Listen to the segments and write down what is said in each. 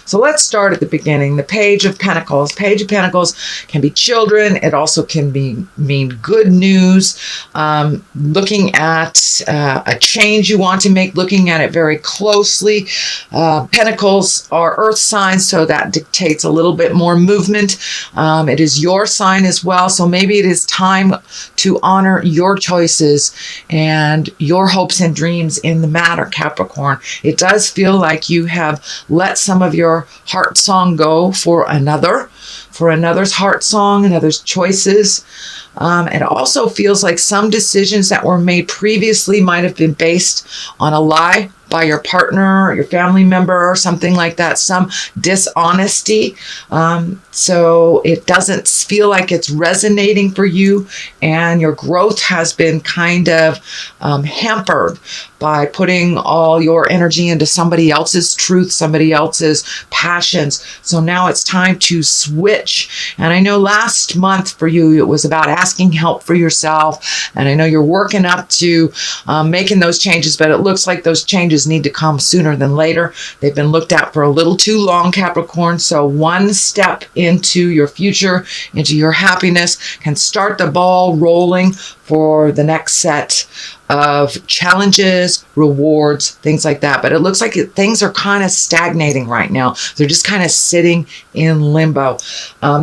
So let's start at the beginning. The Page of Pentacles. Page of Pentacles can be children. It also can mean good news. Looking at a change you want to make, looking at it very closely. Pentacles are earth signs, so that dictates a little bit more movement. It is your sign as well, so maybe it is time to honor your choices and your hopes and dreams in the matter, Capricorn. It does feel like you have let some of your heart song go for another's heart song, another's choices. It also feels like some decisions that were made previously might have been based on a lie by your partner or your family member or something like that, some dishonesty. So it doesn't feel like it's resonating for you, and your growth has been kind of hampered by putting all your energy into somebody else's truth, somebody else's passions. So now it's time to switch. And I know last month for you, it was about asking help for yourself. And I know you're working up to making those changes, but it looks like those changes need to come sooner than later. They've been looked at for a little too long, Capricorn. So one step into your future, into your happiness, can start the ball rolling for the next set of challenges, rewards, things like that. But it looks like things are kind of stagnating right now. They're just kind of sitting in limbo.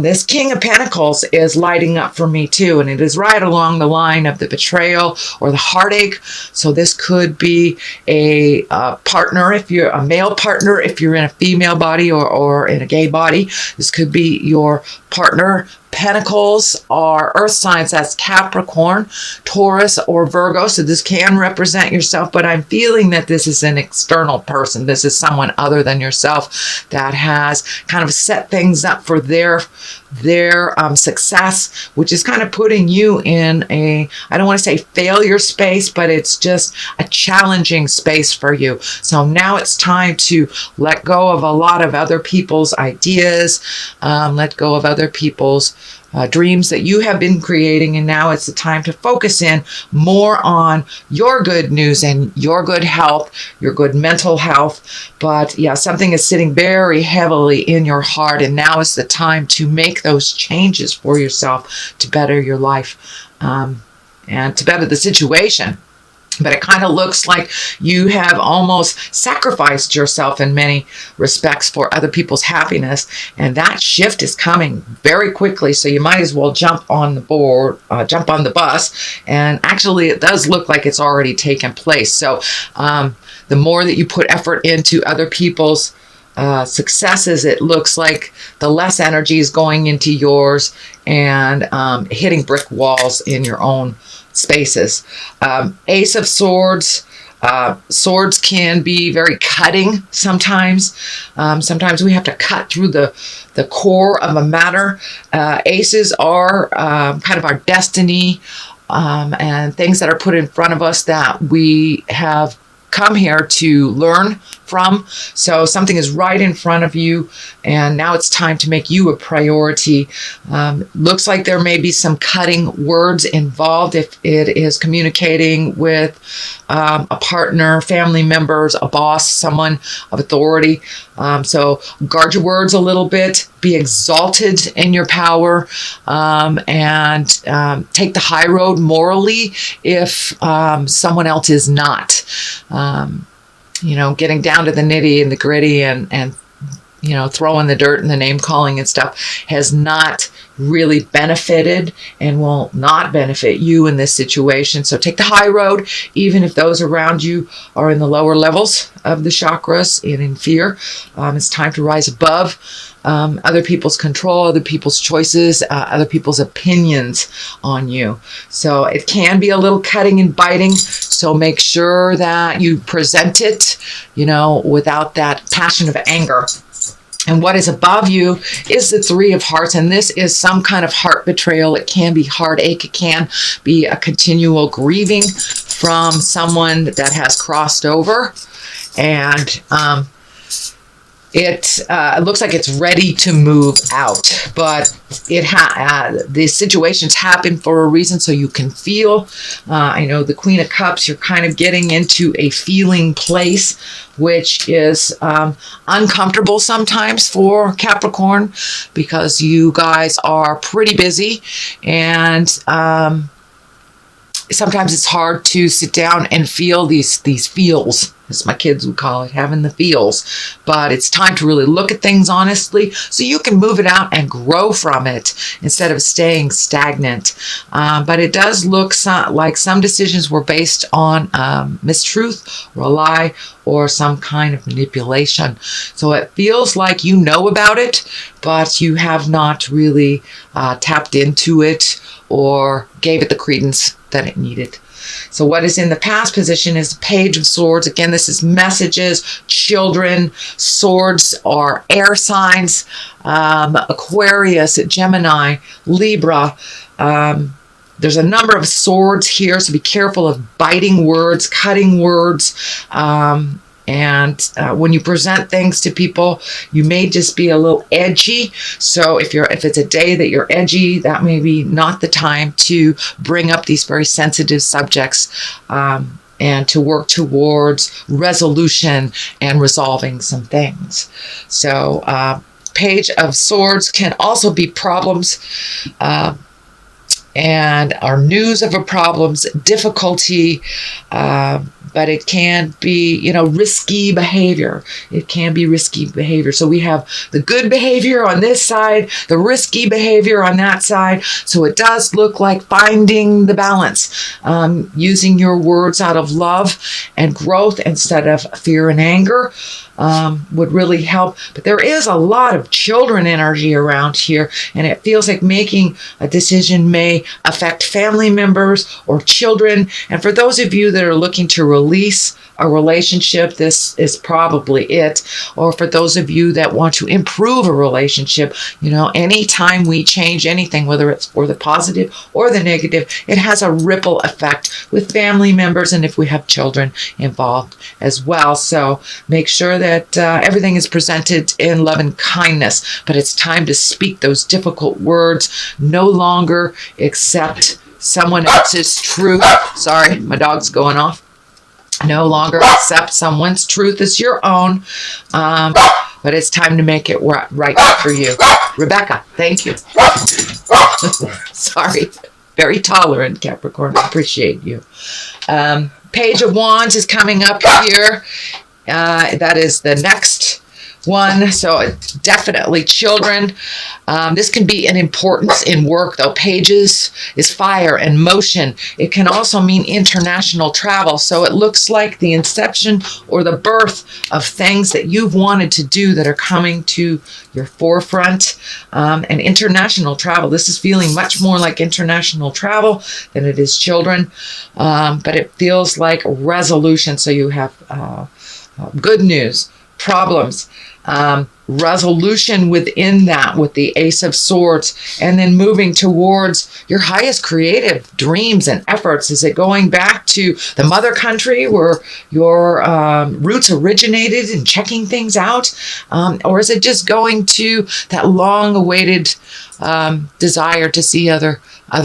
This King of Pentacles is lighting up for me too, and it is right along the line of the betrayal or the heartache. So this could be a partner, if you're a male partner, if you're in a female body or in a gay body. This could be your partner. Pentacles are earth signs. That's Capricorn, Taurus, or Virgo. So this can represent yourself, but I'm feeling that this is an external person. This is someone other than yourself that has kind of set things up for their success, which is kind of putting you in a, I don't want to say failure space, but it's just a challenging space for you. So now it's time to let go of a lot of other people's ideas, let go of other people's dreams that you have been creating, and now it's the time to focus in more on your good news and your good health, your good mental health. But yeah, something is sitting very heavily in your heart, and now is the time to make those changes for yourself to better your life and to better the situation. But it kind of looks like you have almost sacrificed yourself in many respects for other people's happiness. And that shift is coming very quickly. So you might as well jump on the bus. And actually, it does look like it's already taken place. So the more that you put effort into other people's successes, it looks like the less energy is going into yours and hitting brick walls in your own spaces. Ace of Swords. Swords can be very cutting sometimes. Sometimes we have to cut through the core of a matter. Aces are kind of our destiny and things that are put in front of us that we have come here to learn from. So something is right in front of you, and now it's time to make you a priority. Looks like there may be some cutting words involved if it is communicating with a partner, family members, a boss, someone of authority. So guard your words a little bit, be exalted in your power, and take the high road morally if someone else is not. Getting down to the nitty and the gritty and throwing the dirt and the name calling and stuff has not really benefited and will not benefit you in this situation. So take the high road, even if those around you are in the lower levels of the chakras and in fear. It's time to rise above other people's control, other people's choices, other people's opinions on you. So it can be a little cutting and biting. So make sure that you present it, without that passion of anger. And what is above you is the Three of Hearts. And this is some kind of heart betrayal. It can be heartache. It can be a continual grieving from someone that has crossed over. And It looks like it's ready to move out, but the situations happen for a reason, so you can feel. I know the Queen of Cups, you're kind of getting into a feeling place, which is uncomfortable sometimes for Capricorn, because you guys are pretty busy, and sometimes it's hard to sit down and feel these feels, as my kids would call it, having the feels. But it's time to really look at things honestly, so you can move it out and grow from it instead of staying stagnant. But it does look like some decisions were based on mistruth or a lie or some kind of manipulation. So it feels like you know about it, but you have not really tapped into it or gave it the credence that it needed. So what is in the past position is the Page of Swords. Again, this is messages, children. Swords are air signs. Aquarius, Gemini, Libra. There's a number of swords here, so be careful of biting words, cutting words. And when you present things to people, you may just be a little edgy. So if it's a day that you're edgy, that may be not the time to bring up these very sensitive subjects, and to work towards resolution and resolving some things. So Page of Swords can also be problems, and our news of a problem's difficulty, but it can be, risky behavior. It can be risky behavior. So we have the good behavior on this side, the risky behavior on that side. So it does look like finding the balance, using your words out of love and growth instead of fear and anger. Would really help. But there is a lot of children energy around here, and it feels like making a decision may affect family members or children. And for those of you that are looking to release a relationship, this is probably it. Or for those of you that want to improve a relationship, anytime we change anything, whether it's for the positive or the negative, it has a ripple effect with family members and if we have children involved as well. So make sure that everything is presented in love and kindness, but it's time to speak those difficult words. No longer accept someone else's truth. Sorry, my dog's going off. No longer accept someone's truth as your own, but it's time to make it right for you. Rebecca, thank you. Sorry, very tolerant, Capricorn. I appreciate you. Page of Wands is coming up here. That is the next one. So definitely children. This can be an importance in work, though. Pages is fire and motion. It can also mean international travel. So it looks like the inception or the birth of things that you've wanted to do that are coming to your forefront. And international travel. This is feeling much more like international travel than it is children. But it feels like resolution. So you have good news, problems, resolution within that with the Ace of Swords, and then moving towards your highest creative dreams and efforts. Is it going back to the mother country where your roots originated and checking things out? Or is it just going to that long-awaited desire to see other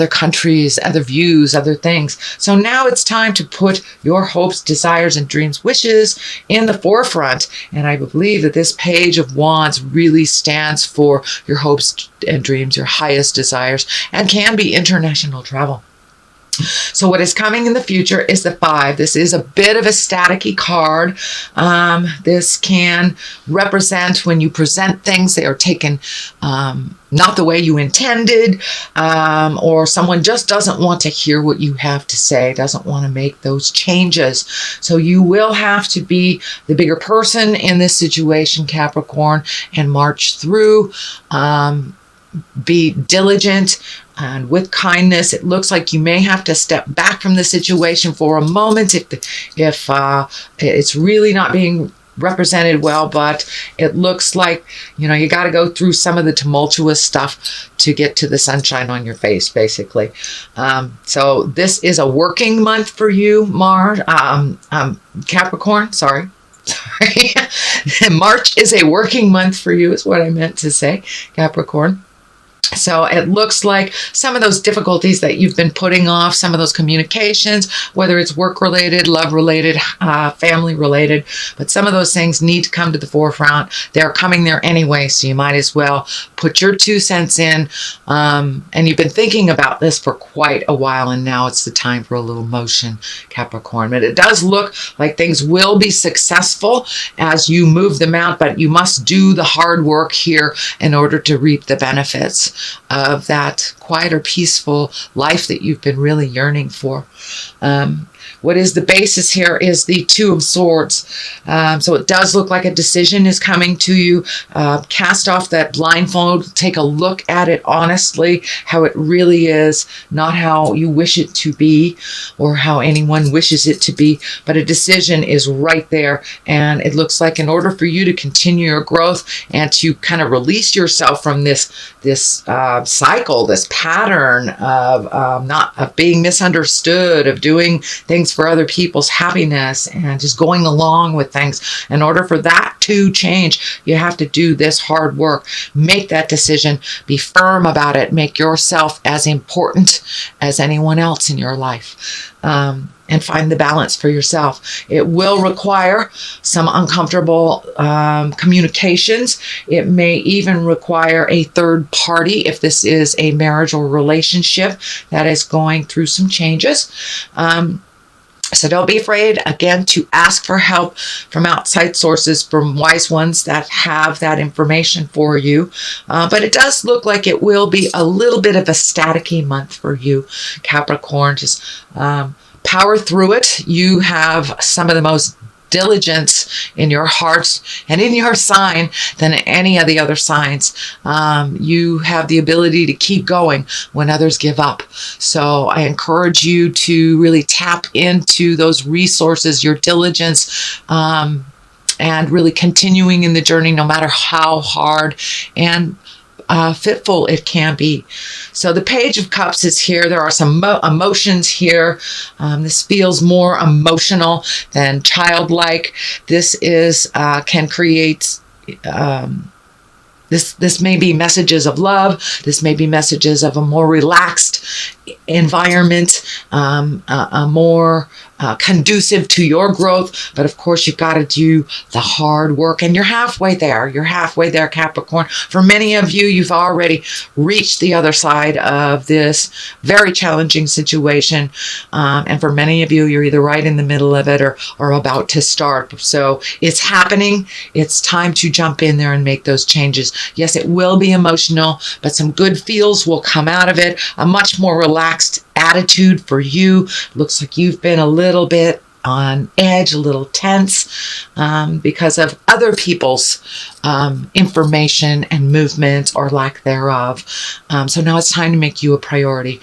countries, other views, other things? So now it's time to put your hopes, desires, and dreams, wishes in the forefront. And I believe that this Page of Wands really stands for your hopes and dreams, your highest desires, and can be international travel. So what is coming in the future is the 5. This is a bit of a staticky card. This can represent when you present things, they are taken not the way you intended, or someone just doesn't want to hear what you have to say, doesn't want to make those changes. So you will have to be the bigger person in this situation, Capricorn, and march through. Be diligent and with kindness. It looks like you may have to step back from the situation for a moment if it's really not being represented well, but it looks like you got to go through some of the tumultuous stuff to get to the sunshine on your face, basically. So this is a working month for you, Capricorn, sorry. Sorry. March is a working month for you, is what I meant to say, Capricorn. So it looks like some of those difficulties that you've been putting off, some of those communications, whether it's work-related, love-related, family-related, but some of those things need to come to the forefront. They're coming there anyway, so you might as well put your 2 cents in. And you've been thinking about this for quite a while, and now it's the time for a little motion, Capricorn. But it does look like things will be successful as you move them out, but you must do the hard work here in order to reap the benefits of that quieter, peaceful life that you've been really yearning for. What is the basis here is the 2 of Swords. So it does look like a decision is coming to you. Cast off that blindfold. Take a look at it honestly, how it really is, not how you wish it to be or how anyone wishes it to be, but a decision is right there. And it looks like in order for you to continue your growth and to kind of release yourself from this cycle, this pattern of being misunderstood, of doing things for other people's happiness and just going along with things. In order for that to change, you have to do this hard work. Make that decision. Be firm about it. Make yourself as important as anyone else in your life. And find the balance for yourself. It will require some uncomfortable communications. It may even require a third party if this is a marriage or relationship that is going through some changes. So don't be afraid, again, to ask for help from outside sources, from wise ones that have that information for you. But it does look like it will be a little bit of a staticky month for you, Capricorn. Just power through it. You have some of the most diligence in your hearts and in your sign than any of the other signs. You have the ability to keep going when others give up. So I encourage you to really tap into those resources, your diligence, and really continuing in the journey no matter how hard and fitful it can be. So the Page of Cups is here. There are some emotions here. This feels more emotional than childlike. This is can create this may be messages of love. This may be messages of a more relaxed environment, a more conducive to your growth. But of course, you've got to do the hard work, and you're halfway there. You're halfway there, Capricorn. For many of you, you've already reached the other side of this very challenging situation. And for many of you, you're either right in the middle of it or about to start. So it's happening. It's time to jump in there and make those changes. Yes, it will be emotional, but some good feels will come out of it. A much more relaxed attitude for you. Looks like you've been a little bit on edge, a little tense because of other people's information and movement or lack thereof. So now it's time to make you a priority.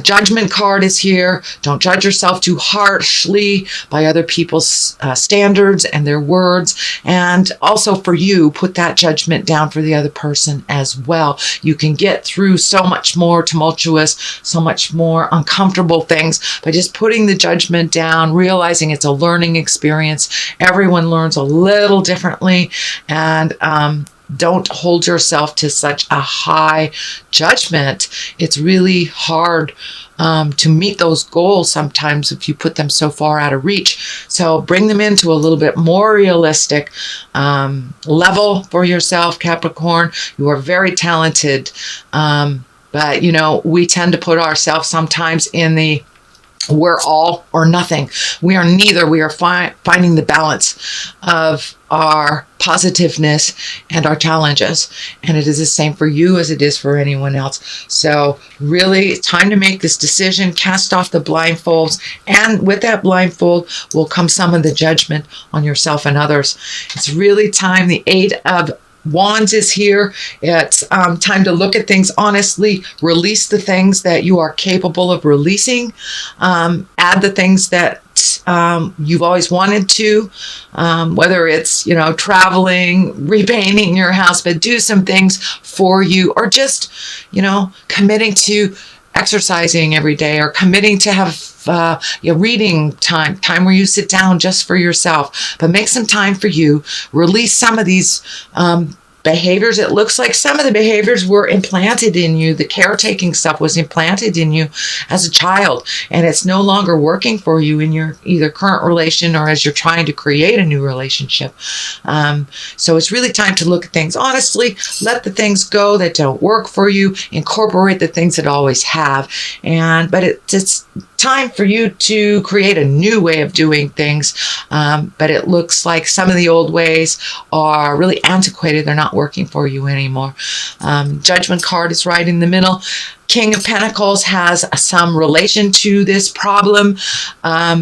Judgment card is here. Don't judge yourself too harshly by other people's standards and their words. And also for you, put that judgment down for the other person as well. You can get through so much more tumultuous, so much more uncomfortable things by just putting the judgment down, realizing it's a learning experience. Everyone learns a little differently, and don't hold yourself to such a high judgment. It's really hard to meet those goals sometimes if you put them so far out of reach. So bring them into a little bit more realistic level for yourself, Capricorn. You are very talented, but you know, we tend to put ourselves sometimes in the we're all or nothing. We are neither. We are finding the balance of our positiveness and our challenges. And it is the same for you as it is for anyone else. So really, it's time to make this decision. Cast off the blindfolds. And with that blindfold will come some of the judgment on yourself and others. It's really time. The 8 of Wands is here. It's time to look at things honestly, release the things that you are capable of releasing, add the things that you've always wanted to, whether it's, you know, traveling, repainting your house, but do some things for you, or just, you know, committing to exercising every day, or committing to have your reading time where you sit down just for yourself. But make some time for you. Release some of these behaviors. It looks like some of the behaviors were implanted in you. The caretaking stuff was implanted in you as a child, and it's no longer working for you in your either current relation or as you're trying to create a new relationship. So it's really time to look at things honestly, let the things go that don't work for you, incorporate the things that always have. But it's time for you to create a new way of doing things. But it looks like some of the old ways are really antiquated. They're not working for you anymore. Judgment card is right in the middle. King of Pentacles has some relation to this problem.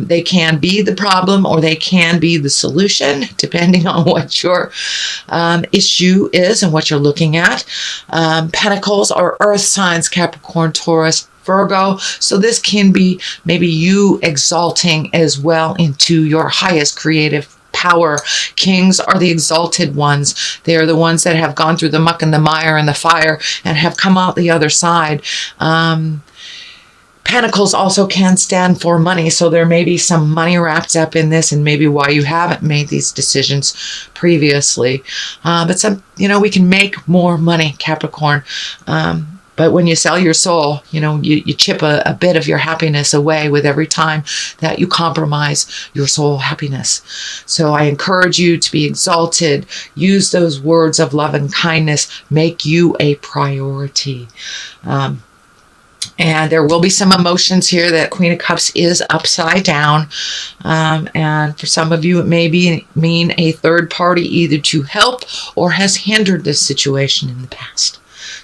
They can be the problem or they can be the solution, depending on what your issue is and what you're looking at. Pentacles are earth signs, Capricorn, Taurus, Virgo. So this can be maybe you exalting as well into your highest creative power. Kings are the exalted ones. They are the ones that have gone through the muck and the mire and the fire and have come out the other side. Pentacles also can stand for money, so there may be some money wrapped up in this, and maybe why you haven't made these decisions previously. But we can make more money, Capricorn. But when you sell your soul, you chip a bit of your happiness away with every time that you compromise your soul happiness. So I encourage you to be exalted. Use those words of love and kindness. Make you a priority. And there will be some emotions here. That Queen of Cups is upside down. And for some of you, it may mean a third party either to help or has hindered this situation in the past.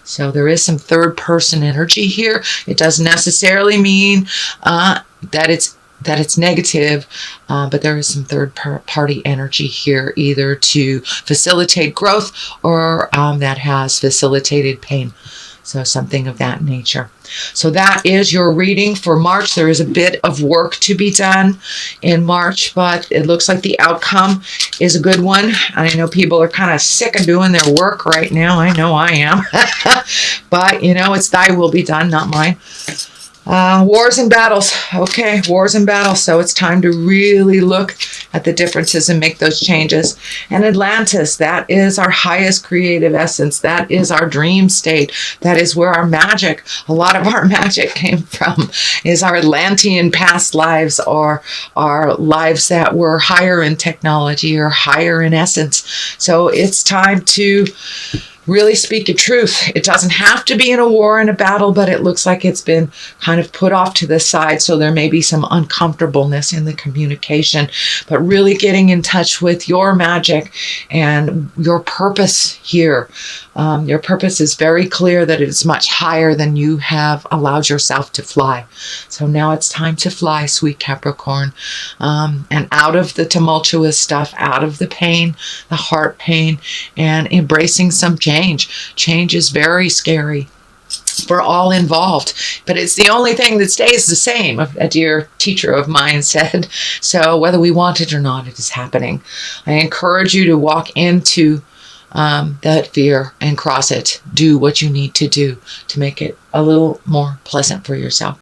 So there is some third person energy here. It doesn't necessarily mean that it's negative, but there is some third party energy here, either to facilitate growth or that has facilitated pain. So something of that nature. So that is your reading for March. There is a bit of work to be done in March, but it looks like the outcome is a good one. I know people are kind of sick of doing their work right now. I know I am. But, it's thy will be done, not mine. Wars and battles. Okay, wars and battles. So it's time to really look at the differences and make those changes. And Atlantis, that is our highest creative essence. That is our dream state. That is where our magic, a lot of our magic came from, is our Atlantean past lives, or our lives that were higher in technology or higher in essence. So it's time to really speak your truth. It doesn't have to be in a war and a battle, but it looks like it's been kind of put off to the side. So there may be some uncomfortableness in the communication, but really getting in touch with your magic and your purpose here. Your purpose is very clear, that it is much higher than you have allowed yourself to fly. So now it's time to fly, sweet Capricorn, and out of the tumultuous stuff, out of the pain, the heart pain, and embracing some change. Change is very scary for all involved, but it's the only thing that stays the same, a dear teacher of mine said. So whether we want it or not, it is happening. I encourage you to walk into that fear and cross it. Do what you need to do to make it a little more pleasant for yourself.